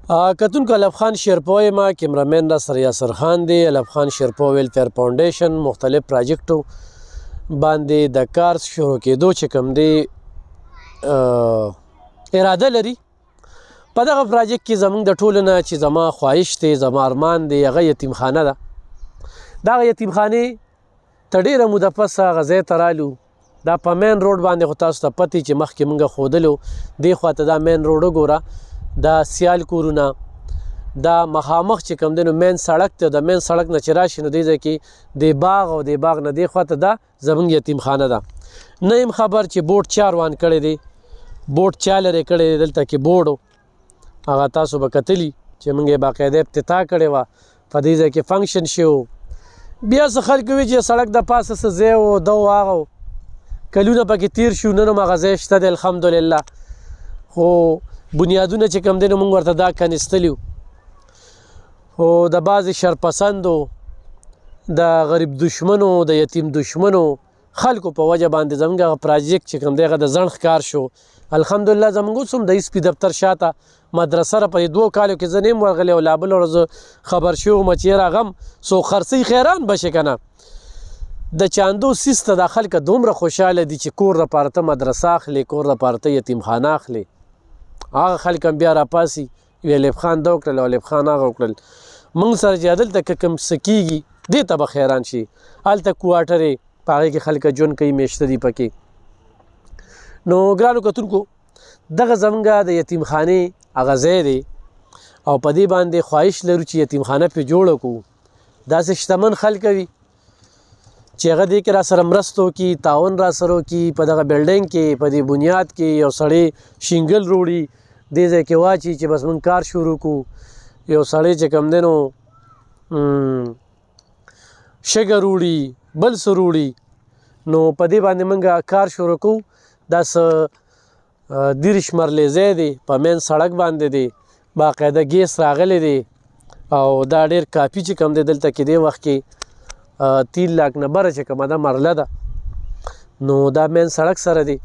کتونکو علب خان شیرپو یم کیمرامین را سره یاسر خان دی. علب خان شیرپو ویلفیر فاونډیشن مختلف پراجیکټو باندې د کار شروع کېدو چې کوم دی اراده لري. په دغه پراجیکټ کې زموږ د ټولو نه چې زما خواهش دی، زما ارمان دی، هغه یتیمخانه ده. دغه یتیمخانې ته ډېره موده پس هغه ځای ته رالو. دا په مین روډ باندې خو تاسو ته پتې چې مخکې مونږ ښودلو دې خواته دا مین روډ وګوره، دا سیال کورونه، دا مخامخ چې کوم دی نو مین سړک ته د مین سړک نه چې راشي نو دې ځای کې د باغ او د باغ نه دې خواته دا زموږ یتیمخانه ده. نه یم خبر چې بوټ چا روان کړی دی، بوټ چا لرې کړی دی. دلته کې بوډ هغه تاسو به کتلي چې مونږ یې باقاعده افتتاح کړې وه، په دې ځای کې فنکشن شو. بیا څه خلک وي چې سړک د پاسه څه ځای و ده و هغه و، کلونه پکې تیر شو، نن هم هغه ځای شته دی الحمدلله. خو بنیادونه چې کوم دی نو مونږ ورته دا کنیستلي وو. خو د بعضې شرپسندو، د غریب دشمنو، د یتیم دشمنو خلکو په وجه باندې زموږ هغه پراجیکټ چې کوم دی هغه د ځنډ ښکار شو. الحمدلله زموږ اوس هم د ایس پي دفتر شاته مدرسه را په 2 کالو کې زه نه یم ورغلی او لا بله ورځ خبر شوی وم چې یاره هغه هم څو خرڅوي خیران بشي که نه. د چاندو سیس ته دا خلک دومره خوشحاله دي چې کور دپاره ته مدرسه اخلي، کور دپاره ته یتیمخانه اخلي. هغه خلک هم بیا راپاسي وی الف خان دا وکړل او الف خان هغه وکړل. موږ سره چې هلته که کوم څه کېږي دې ته به حیران شي. هلته کوارټرې په هغې کې خلک ژوند کوي، میشته دي پکې. نو ګرانو کتونکو دغه زموږ د یتیمخانې هغه ځای دی او په دې باندې خواهش لرو چې یتیمخانه پرې جوړه کړو. داسې شتمن خلک وي چې هغه دې کې را سره مرسته وکړي، تعاون را سره وکړي. په دغه بلډینګ کې په دې بنیاد کې یو سړی شینګل روړي دې ځای کې واچي چې بس موږ کار شروع کړو. یو سړی چې کوم دی نو شګه روړي، بل څه روړي، نو په دې باندې موږ کار شروع کوو. دا څه 30 مرلې ځای دی، په مین سړک باندې دی، باقاعده ګیس راغلی دی او دا ډېر کافي چې کوم دی دلته کې دی وخت کې 3 لاک نه بره چې کومه ده مرله ده. نو دا مین سړک سره دی.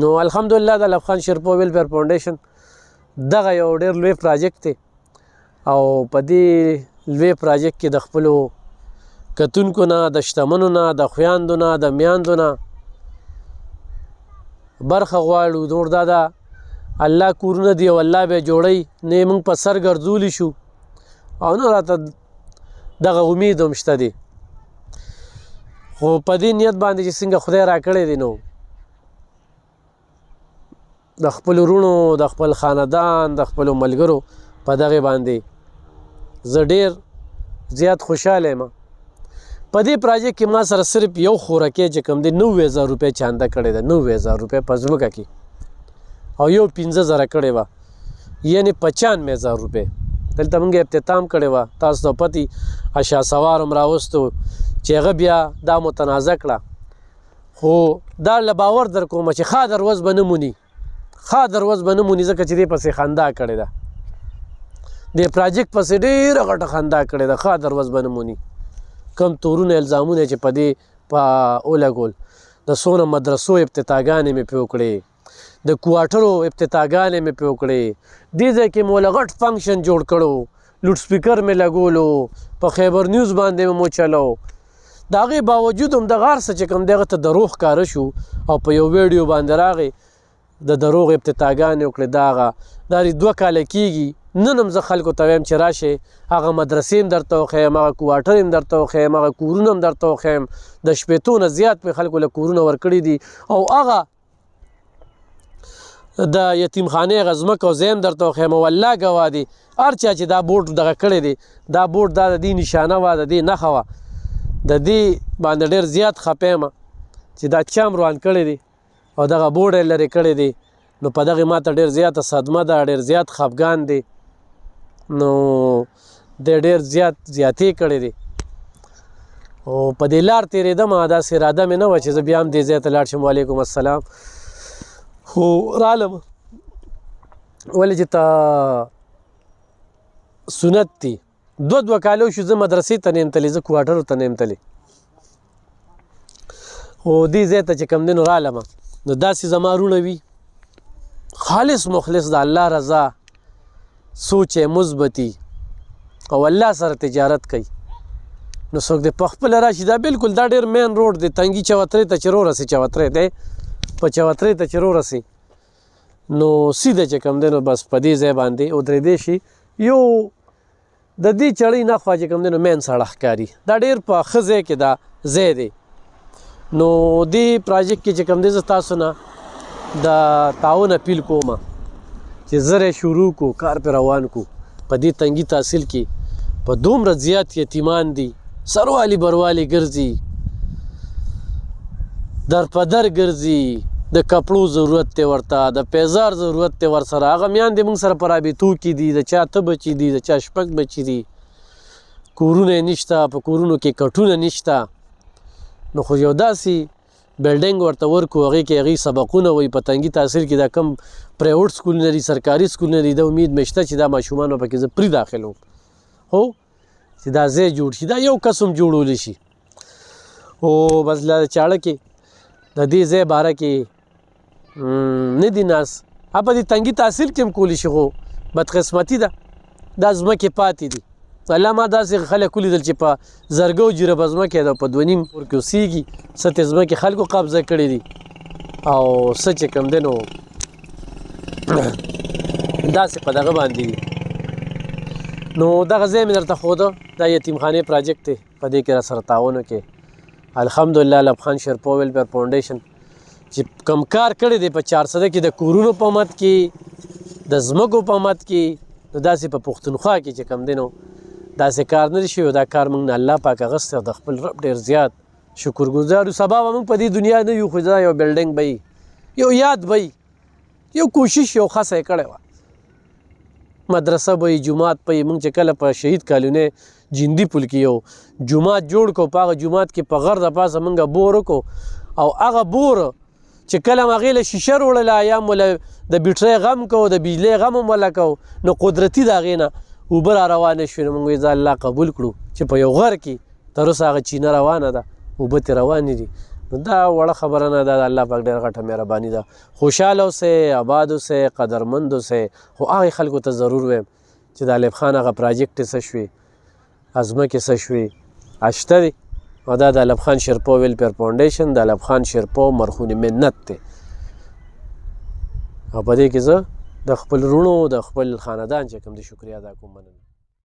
نو الحمدلله د علب خان شیرپو ویلفیر فاونډیشن دغه یو ډېر لوی پراجیکټ دی او په دې لوی پراجیکټ کې د خپلو کتونکو نه، د شتمنو نه، د خویاندو نه، د میاندو نه برخه غواړو. نور دا ده الله کورونه دی او الله به جوړوي، نه موږ په سر ګرځولی شو او نه راته دغه امید هم شته دی. خو په دې نیت باندې چې څنګه خدای را کړی دی نو د خپلو وروڼو، د خپل خاندان، د خپلو ملګرو په دغې باندې زه ډېر زیات خوشحاله یم. په دې پراجیکټ کې ما سره صرف یو خوراکۍ چې کوم دی 90,000 روپۍ چانده کړې ده، 90,000 روپۍ په ځمکه کې او یو 15,000 کړې وه، یعنې 95,000 روپۍ. دلته موږ افتتام کړې وه، تاسو ته پتې اشا سوار هم راوستو چې هغه بیا دا متنازع کړه. خو دا له باور در کومه چې ښه دروز به نه موني، ښه دروز به نه موني، ځکه چې دې پسې خندا کړې ده، دې پراجیکټ پسې ډېره غټه خندا کړې ده. ښه دروز به نه موني. کم تورونه الزامونه چې په دې په ولګول، د څونه مدرسو افتتاحګانې مې پرې وکړې، د کوارټرو افتتاحګانې مې پرې وکړې، دې ځای کې مو له غټ فنکشن جوړ کړو، لوډ سپیکر مې لګولو، په خیبر نیوز باندې مو چلو. د هغې باوجود هم دغه هر څه چې کوم دی هغه ته دروغ ښکاره شو او په یو ویډیو باندې راغی د دروغ افتتاحګانې وکړې. دا 2 کاله کېږي. نن هم زه خلکو ته وایم چې راشئ، هغه مدرسې هم درته وښیم، هغه کوارټر هم درته وښیم، هغه کورونه هم درته وښیم. د 80 نه زیات مې خلکو له کورونه ورکړي دي او هغه د یتیمخانې هغه ځمکه او ځای هم درته وښیم. او الله ګواه دی هر چا چې دا بورډ دغه کړی دی، دا بورډ دا د دې نشانه وه، د دې نښه وه. د دې باندې ډېر زیات خفه یم چې دا چا هم روان کړی دی او دغه بورډ یې لرې کړی دی. نو په دغې ما ته ډېر زیاته صدمه ده، ډېر زیات خفګان دی. نو د ډېر زیاتې کړی دی او په دې لار تېرېدم، داسې اراده مې نه وه چې زه بیا هم دې ځای ته لاړ شم. وعلیکم السلام. خو رالم ولې چې ته سنت دی. 2 کالو شو زه مدرسې ته نه یم تللی، زه کوارټرو ته نه یم تللی. خو دې ځای ته چې کوم دی نو رالم نو داسې زما وروڼه وي خالص مخلص د الله رضا سوچ مثبتي او الله سره تجارت کوي نو څوک د پخپله راشي دا بالکل دا ډېر مین روډ دی تنګي چوترې ته چې رورسي چوترې دی په چوترې ته چې رورسي نو سیده چې کوم دی نو بس په دې ځای باندې ودرېدی شي یو د دې چړۍ نخوا چې کوم دی نو مین سړک ښکاري دا ډېر په ښه ځای کې دا ځای دی نو دې پراجیکټ کې چې کوم دی زه تاسو نه د تعاون اپیل کوم چې زر شروع کو کار پې روان کو په دې تنګي تحصیل کې په دومره زیات یتیمان دي سروالي بروالی ګرځي در په در ګرځي د کپړو ضرورت دی ورته د پیزار ضرورت دی ورسره هغه میان دی موږ سره په رابطو کې دي د چا ته بچي دي د چا شپږ بچي دي کورونه یې نشته په کورونو کې کټونه نشته نو خو یو داسې بلډینګ ورته ورکو هغې کې هغې سبقونه وایي په تنګي تحصیل کې دا کم پرایوټ سکولونه دي سرکاري سکولونه دي د امید مې شته چې دا ماشومان به پکې زه پرې داخل وم هو چې دا ځای جوړ شي دا یو قسم جوړولی شي او بس لا چاړه کې د دې ځای باره کې نه دي ناس په دې تنګي تحصیل کې هم کولی شي خو بدقسمتي ده دا ځمکې پاتې دي الله ما داسې خلک ولیدل چې په زرګو جربه ځمکې ده په 2.5 کور کې اوسېږي څه تې ځمکې خلکو قبضه کړي دي او څه چې کوم دی نو داسې په دغه باندې دي نو دغه ځای مې درته ښوده دا یتیمخانې پراجیکټ دی په دې کې را سره تعاون وکړې الحمدلله لب خان شیرپو ویلفیر فاونډیشن چې کم کار کړی دی په 400 کې د کورونو په مت کې د ځمکو په مت کې نو داسې په پښتونخوا کې چې کم دی نو داسې کار نه دی شوی دا کار موږ نه الله پاک اغوستی او د خپل رب ډېر زیات شکرګزار یو سبا به موږ په دې دنیا نه یو خو دا یو بلډینګ به یو یاد به یو کوشش یو خاصه یې کړې وه مدرسه به جماعت به موږ چې کله په شهید کالونی جندي پل کې یو جماعت جوړ کړو په هغه جماعت کې په غر د پاسه موږ بور وکړو او هغه بور چې کله هم هغې له شیشه وړله یا هم له د بیټرۍ غم کوو د بجلۍ غم هم وله کوو نو قدرتي د هغې نه اوبه را روانې شوې نو موږ وایي ځه الله قبول کړو چې په یو غر کې تر اوسه هغه چینه روانه ده اوبه ترې روانې دي نو دا وړه خبره نه ده د الله پاک ډېره غټه مهرباني ده خوشحاله اوسئ آباد اوسئ قدرمند اوسئ خو هغې خلکو ته ضرور وایم چې د الف خان هغه پراجیکټ څه شوې ځمکې څه شوې شته دی او دا د الف خان شیرپو ویلفیر فاونډیشن د الف خان شیرپو مرخون منت دی او په دې کې زه د خپل وروڼو د خپل خاندان چې کوم د شکریه ادا کوم مننه